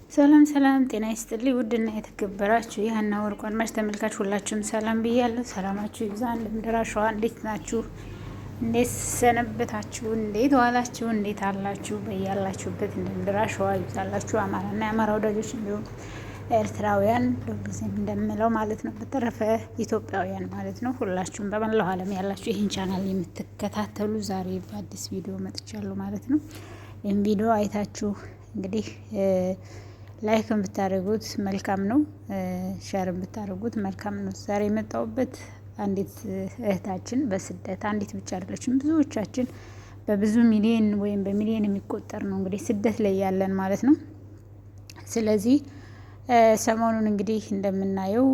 ሰላም ሰላም፣ ጤና ይስጥልኝ ውድና የተከበራችሁ የሀና ወርቅ አድማጭ ተመልካች ሁላችሁም ሰላም ብያለሁ። ሰላማችሁ ይብዛ። እንደምድራሸዋ እንዴት ናችሁ? እንዴት ሰነበታችሁ? እንዴት ዋላችሁ? እንዴት አላችሁ? በያላችሁበት እንደምድራሸዋ ይብዛላችሁ። አማራና የአማራ ወዳጆች እንዲሁም ኤርትራውያን ሁልጊዜም እንደምለው ማለት ነው። በተረፈ ኢትዮጵያውያን ማለት ነው። ሁላችሁም በመላው ዓለም ያላችሁ ይህን ቻናል የምትከታተሉ ዛሬ በአዲስ ቪዲዮ መጥቻለሁ ማለት ነው። ይህን ቪዲዮ አይታችሁ እንግዲህ ላይክን ብታደርጉት መልካም ነው፣ ሸርን ብታደርጉት መልካም ነው። ዛሬ የመጣሁበት አንዲት እህታችን በስደት አንዲት ብቻ አይደለችም፣ ብዙዎቻችን በብዙ ሚሊዮን ወይም በሚሊዮን የሚቆጠር ነው እንግዲህ ስደት ላይ ያለን ማለት ነው። ስለዚህ ሰሞኑን እንግዲህ እንደምናየው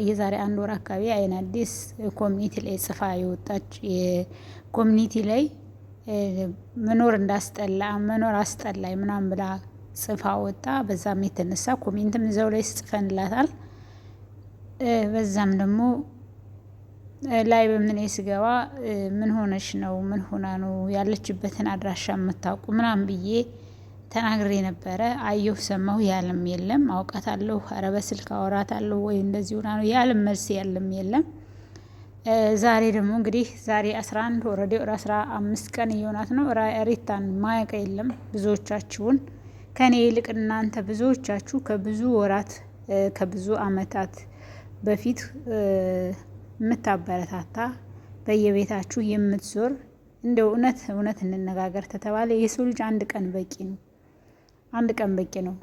የዛሬ አንድ ወር አካባቢ አይን አዲስ ኮሚኒቲ ላይ ጽፋ የወጣች የኮሚኒቲ ላይ መኖር መኖር አስጠላይ ምናምን ብላ ጽፋ ወጣ። በዛም የተነሳ ኮሜንትም እዛው ላይ ጽፈንላታል። በዛም ደግሞ ላይ በምን ስገባ ምን ሆነሽ ነው፣ ምን ሆና ነው ያለችበትን አድራሻ የምታውቁ ምናምን ብዬ ተናግሬ ነበረ። አየሁ ሰማሁ፣ ያለም የለም። አውቃታለሁ፣ ኧረ በስልክ አወራታለሁ ወይ እንደዚህ ሆና ነው ያለም መልስ ያለም የለም። ዛሬ ደግሞ እንግዲህ ዛሬ 11 ወረዴ 15 ቀን እየሆናት ነው። ሪታን ማያውቅ የለም። ብዙዎቻችሁን ከኔ ይልቅ እናንተ ብዙዎቻችሁ ከብዙ ወራት ከብዙ አመታት በፊት የምታበረታታ በየቤታችሁ የምትዞር እንደው እውነት እንነጋገር ተተባለ የሰው ልጅ አንድ ቀን በቂ ነው። አንድ ቀን በቂ ነው።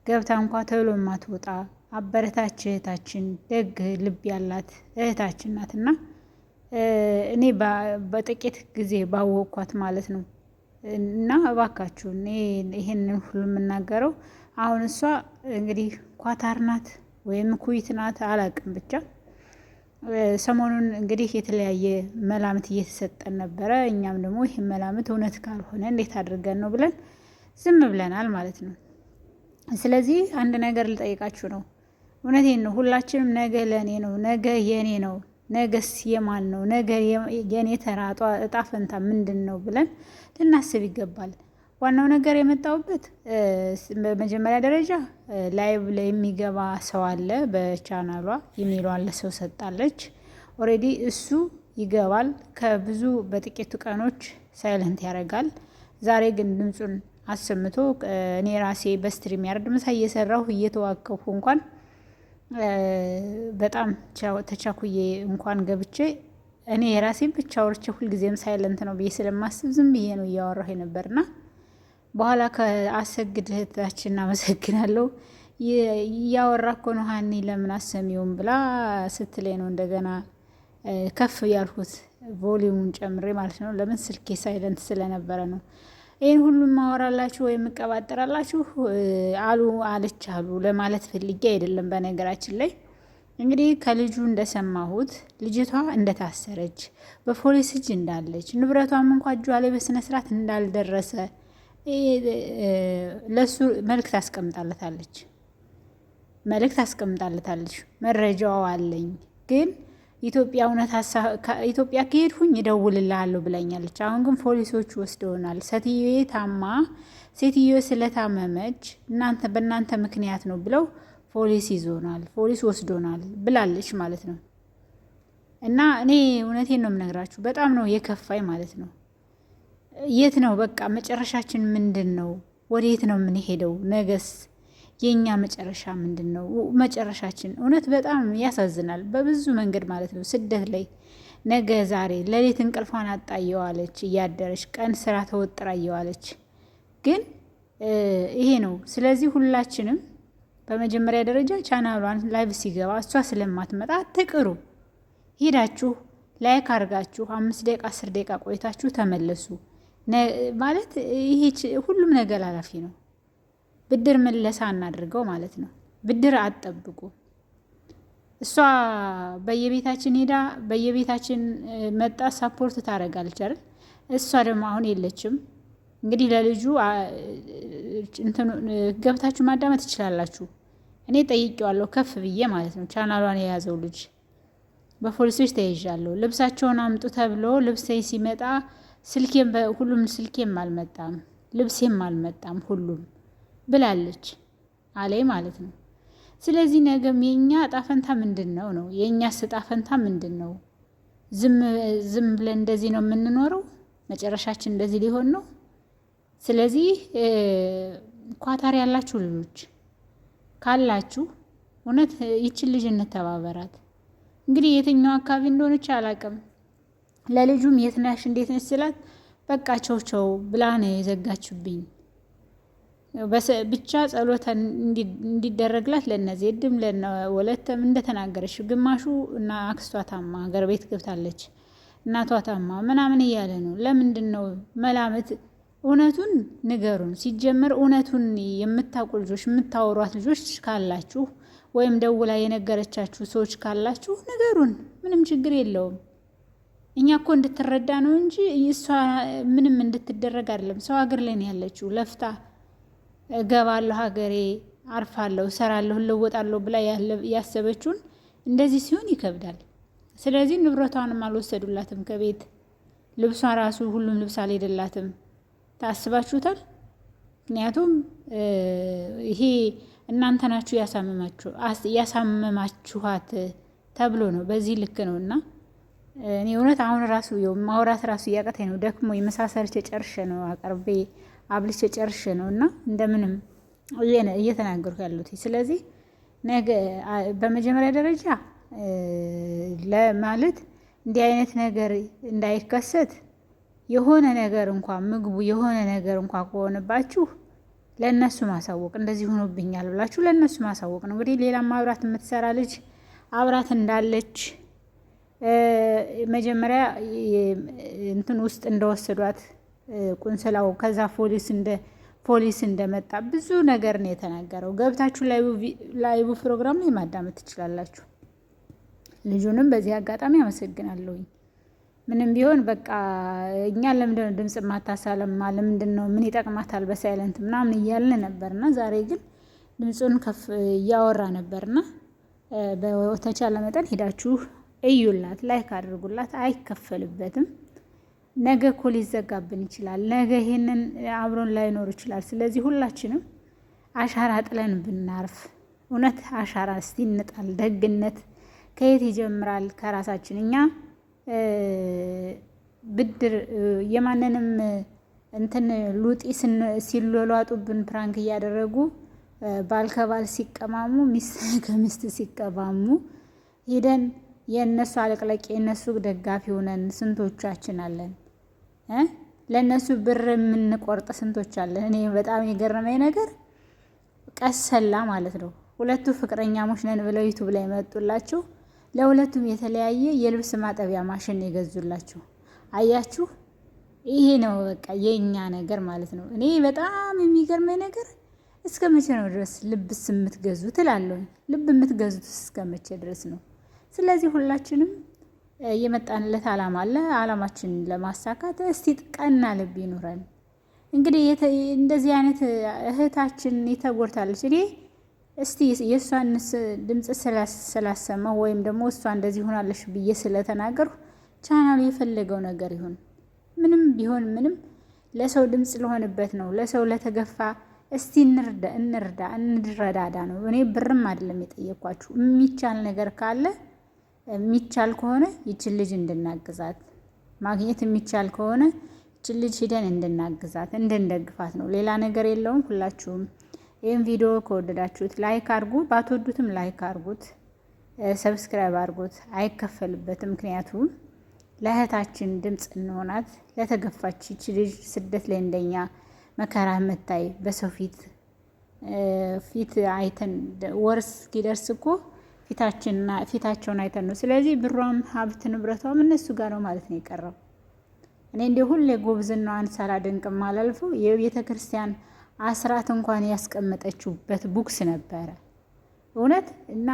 ገብታ እንኳ ተብሎ ማትወጣ አበረታች እህታችን፣ ደግ ልብ ያላት እህታችን ናትና እኔ በጥቂት ጊዜ ባወቅኳት ማለት ነው። እና እባካችሁ እኔ ይሄንን ሁሉ የምናገረው አሁን እሷ እንግዲህ ኳታር ናት ወይም ኩዊት ናት አላቅም፣ ብቻ ሰሞኑን እንግዲህ የተለያየ መላምት እየተሰጠን ነበረ። እኛም ደግሞ ይህ መላምት እውነት ካልሆነ እንዴት አድርገን ነው ብለን ዝም ብለናል ማለት ነው። ስለዚህ አንድ ነገር ልጠይቃችሁ ነው። እውነቴን ነው። ሁላችንም ነገ ለእኔ ነው፣ ነገ የኔ ነው፣ ነገስ የማን ነው፣ ነገ የኔ ተራ እጣ ፈንታ ምንድን ነው ብለን ልናስብ ይገባል። ዋናው ነገር የመጣሁበት በመጀመሪያ ደረጃ ላይቭ ላይ የሚገባ ሰው አለ። በቻናሏ ኢሜሏን ለሰው ሰጣለች። ኦልሬዲ እሱ ይገባል። ከብዙ በጥቂቱ ቀኖች ሳይለንት ያደርጋል። ዛሬ ግን ድምፁን አሰምቶ እኔ ራሴ በስትሪም ያርድ ምሳ እየሰራሁ እየተዋከብኩ እንኳን በጣም ተቻኩዬ እንኳን ገብቼ እኔ የራሴን ብቻ አውርቼ ሁልጊዜም ሳይለንት ነው ብዬ ስለማስብ ዝም ብዬ ነው እያወራሁ የነበርና በኋላ ከአሰግድ እህታችን እናመሰግናለሁ እያወራ እኮ ነው ሀኒ ለምን አሰሚውም ብላ ስትለኝ ነው እንደገና ከፍ ያልኩት ቮሊዩሙን ጨምሬ ማለት ነው። ለምን ስልኬ ሳይለንት ስለነበረ ነው። ይህን ሁሉም ማወራላችሁ ወይም እቀባጠራላችሁ አለች አሉ ለማለት ፈልጌ አይደለም። በነገራችን ላይ እንግዲህ ከልጁ እንደሰማሁት ልጅቷ እንደታሰረች በፖሊስ እጅ እንዳለች ንብረቷም እንኳ እጇ ላይ በስነ ስርዓት እንዳልደረሰ ለሱ መልእክት አስቀምጣለታለች። መረጃው አለኝ ግን ኢትዮጵያ ከሄድኩኝ እደውልልሃለሁ ብለኛለች። አሁን ግን ፖሊሶች ወስደውናል። ሴትዮ ስለታመመች በእናንተ ምክንያት ነው ብለው ፖሊስ ወስዶናል ብላለች ማለት ነው። እና እኔ እውነቴን ነው የምነግራችሁ፣ በጣም ነው የከፋኝ ማለት ነው። የት ነው በቃ መጨረሻችን ምንድን ነው? ወዴት ነው የምንሄደው? ነገስ የኛ መጨረሻ ምንድን ነው? መጨረሻችን እውነት በጣም ያሳዝናል፣ በብዙ መንገድ ማለት ነው። ስደት ላይ ነገ ዛሬ ሌሊት እንቅልፏን አጣየዋለች እያደረች ቀን ስራ ተወጥራ እየዋለች ግን ይሄ ነው። ስለዚህ ሁላችንም በመጀመሪያ ደረጃ ቻናሏን ላይቭ ሲገባ እሷ ስለማትመጣ አትቅሩ። ሄዳችሁ ላይክ አድርጋችሁ 5 ደቂቃ 10 ደቂቃ ቆይታችሁ ተመለሱ። ማለት ይሄ ሁሉም ነገር ኃላፊ ነው። ብድር መለሳ እናድርገው ማለት ነው። ብድር አትጠብቁ። እሷ በየቤታችን ሄዳ በየቤታችን መጣ ሳፖርት ታደርጋለች አይደል? እሷ ደግሞ አሁን የለችም። እንግዲህ ለልጁ ገብታችሁ ማዳመጥ ትችላላችሁ። እኔ ጠይቄዋለሁ ከፍ ብዬ ማለት ነው። ቻናሏን የያዘው ልጅ በፖሊሶች ተይዣለሁ። ልብሳቸውን አምጡ ተብሎ ልብሴ ሲመጣ ሁሉም ስልኬም አልመጣም። ልብሴም አልመጣም ሁሉም ብላለች አለኝ ማለት ነው። ስለዚህ ነገም የእኛ እጣ ፈንታ ምንድን ነው ነው የእኛስ እጣ ፈንታ ምንድን ነው? ዝም ብለን እንደዚህ ነው የምንኖረው? መጨረሻችን እንደዚህ ሊሆን ነው? ስለዚህ ኳታር ያላችሁ ልጆች ካላችሁ እውነት ይችን ልጅ እንተባበራት። እንግዲህ የትኛው አካባቢ እንደሆነች አላውቅም። ለልጁም የት ነሽ እንዴት ነሽ ስላት በቃ ቸው ቸው ብላ ነው የዘጋችብኝ። ብቻ ጸሎት እንዲደረግላት ለነዚህ እድም ለወለተም እንደተናገረች ግማሹ እና አክስቷ ታማ ሀገር ቤት ገብታለች እናቷ ታማ ምናምን እያለ ነው። ለምንድን ነው መላምት? እውነቱን ንገሩን። ሲጀመር እውነቱን የምታውቁ ልጆች የምታወሯት ልጆች ካላችሁ ወይም ደውላ የነገረቻችሁ ሰዎች ካላችሁ ንገሩን። ምንም ችግር የለውም። እኛ እኮ እንድትረዳ ነው እንጂ እሷ ምንም እንድትደረግ አይደለም። ሰው ሀገር ላይ ነው ያለችው። ለፍታ እገባለሁ ሀገሬ አርፋለሁ እሰራለሁ እለወጣለሁ ብላ ያሰበችውን እንደዚህ ሲሆን ይከብዳል። ስለዚህ ንብረቷንም አልወሰዱላትም ከቤት ልብሷ ራሱ ሁሉም ልብስ አልሄደላትም። ታስባችሁታል? ምክንያቱም ይሄ እናንተ ናችሁ ያሳመማችኋት ተብሎ ነው። በዚህ ልክ ነው። እና እኔ እውነት አሁን ራሱ ማውራት ራሱ እያቀተኝ ነው። ደክሞ የመሳሰርቼ ጨርሼ ነው አቀርቤ አብልቼ ጨርሼ ነው እና እንደምንም እየተናገርኩ ያሉት። ስለዚህ ነገ በመጀመሪያ ደረጃ ለማለት እንዲህ አይነት ነገር እንዳይከሰት የሆነ ነገር እንኳ ምግቡ የሆነ ነገር እንኳ ከሆነባችሁ ለእነሱ ማሳወቅ፣ እንደዚህ ሆኖብኛል ብላችሁ ለእነሱ ማሳወቅ ነው። እንግዲህ ሌላም አብራት የምትሰራ ልጅ አብራት እንዳለች መጀመሪያ እንትን ውስጥ እንደወሰዷት ቁንስላው ከዛ ፖሊስ እንደመጣ ብዙ ነገር ነው የተናገረው። ገብታችሁ ላይቡ ፕሮግራም ላይ ማዳመጥ ትችላላችሁ። ልጁንም በዚህ አጋጣሚ አመሰግናለሁኝ። ምንም ቢሆን በቃ እኛ ለምንድነው ድምጽ ማታሳለማ? ለምንድነው ምን ይጠቅማታል በሳይለንት ምናምን እያልን ነበርና ዛሬ ግን ድምጹን ከፍ እያወራ ነበርና በተቻለ መጠን ሄዳችሁ እዩላት፣ ላይክ አድርጉላት። አይከፈልበትም። ነገ እኮ ሊዘጋብን ይችላል። ነገ ይሄንን አብሮን ላይኖር ይችላል። ስለዚህ ሁላችንም አሻራ ጥለን ብናርፍ። እውነት አሻራ እስቲ እንጣል። ደግነት ከየት ይጀምራል? ከራሳችን። እኛ ብድር የማንንም እንትን ሉጢ ሲሏጧጡብን ፕራንክ እያደረጉ ባል ከባል ሲቀማሙ፣ ሚስት ከሚስት ሲቀባሙ ሄደን የእነሱ አለቅለቅ የእነሱ ደጋፊ ሆነን ስንቶቻችን አለን? ለእነሱ ብር የምንቆርጥ ስንቶች አለን? እኔ በጣም የገረመኝ ነገር ቀሰላ ማለት ነው። ሁለቱ ፍቅረኛሞች ነን ብለው ዩቱብ ላይ መጡላቸው። ለሁለቱም የተለያየ የልብስ ማጠቢያ ማሽን የገዙላቸው። አያችሁ፣ ይሄ ነው በቃ የኛ ነገር ማለት ነው። እኔ በጣም የሚገርመኝ ነገር እስከ መቼ ነው ድረስ ልብስ የምትገዙት እላለሁ። ልብ የምትገዙት እስከ መቼ ድረስ ነው? ስለዚህ ሁላችንም የመጣንለት ዓላማ አለ። ዓላማችንን ለማሳካት እስቲ ቀና ልብ ይኑረን። እንግዲህ እንደዚህ አይነት እህታችን የተጎድታለች። እኔ እስቲ የእሷን ድምፅ ስላሰማሁ ወይም ደግሞ እሷ እንደዚህ ሆናለች ብዬ ስለተናገርሁ ቻናሉ የፈለገው ነገር ይሁን፣ ምንም ቢሆን ምንም ለሰው ድምፅ ለሆንበት ነው፣ ለሰው ለተገፋ እስቲ እንረዳዳ ነው። እኔ ብርም አይደለም የጠየኳችሁ። የሚቻል ነገር ካለ የሚቻል ከሆነ ይችን ልጅ እንድናግዛት ማግኘት የሚቻል ከሆነ ይችን ልጅ ሂደን እንድናግዛት እንድንደግፋት ነው። ሌላ ነገር የለውም። ሁላችሁም ይህን ቪዲዮ ከወደዳችሁት ላይክ አድርጉ፣ ባትወዱትም ላይክ አድርጉት፣ ሰብስክራይብ አድርጉት። አይከፈልበትም። ምክንያቱም ለእህታችን ድምፅ እንሆናት። ለተገፋች ይች ልጅ ስደት ላይ እንደኛ መከራ መታይ በሰው ፊት አይተን ወርስ እስኪደርስ እኮ ፊታቸውን አይተን ነው። ስለዚህ ብሯም ሀብት ንብረቷም እነሱ ጋር ነው ማለት ነው የቀረው። እኔ እንደ ሁሌ ጎብዝናዋን ሳላደንቅም አላልፈው የቤተ ክርስቲያን አስራት እንኳን ያስቀመጠችውበት ቡክስ ነበረ እውነት። እና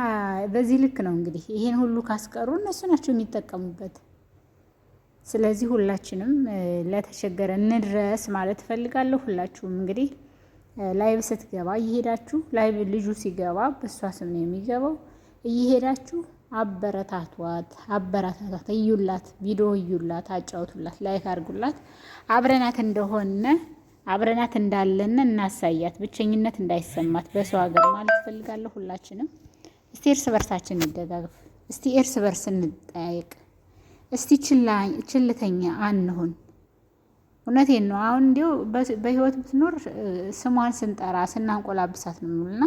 በዚህ ልክ ነው እንግዲህ ይሄን ሁሉ ካስቀሩ እነሱ ናቸው የሚጠቀሙበት። ስለዚህ ሁላችንም ለተቸገረ እንድረስ ማለት እፈልጋለሁ። ሁላችሁም እንግዲህ ላይቭ ስትገባ እየሄዳችሁ ላይቭ ልጁ ሲገባ በእሷ ስም ነው የሚገባው። እየሄዳችሁ አበረታቷት፣ እዩላት፣ ቪዲዮ እዩላት፣ አጫውቱላት፣ ላይክ አድርጉላት። አብረናት እንደሆነ አብረናት እንዳለን እናሳያት፣ ብቸኝነት እንዳይሰማት በሰው ሀገር ማለት ፈልጋለሁ። ሁላችንም እስቲ እርስ በርሳችን እንደጋግፍ፣ እስቲ እርስ በርስ እንጠያየቅ፣ እስቲ ችልተኛ አንሁን። እውነቴን ነው። አሁን እንዲሁ በህይወት ብትኖር ስሟን ስንጠራ ስናንቆላብሳት ነው የሚውልና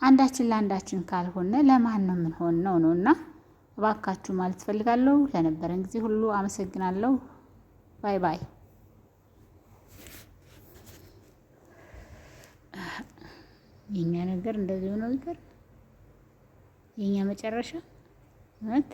አንዳችን ለአንዳችን ካልሆነ ለማን ነው የምንሆን ነው እና እባካችሁ ማለት ፈልጋለሁ። ለነበረን ጊዜ ሁሉ አመሰግናለሁ። ባይ ባይ። የኛ ነገር እንደዚህ ሆኖ ይቀር። የኛ መጨረሻ እውነት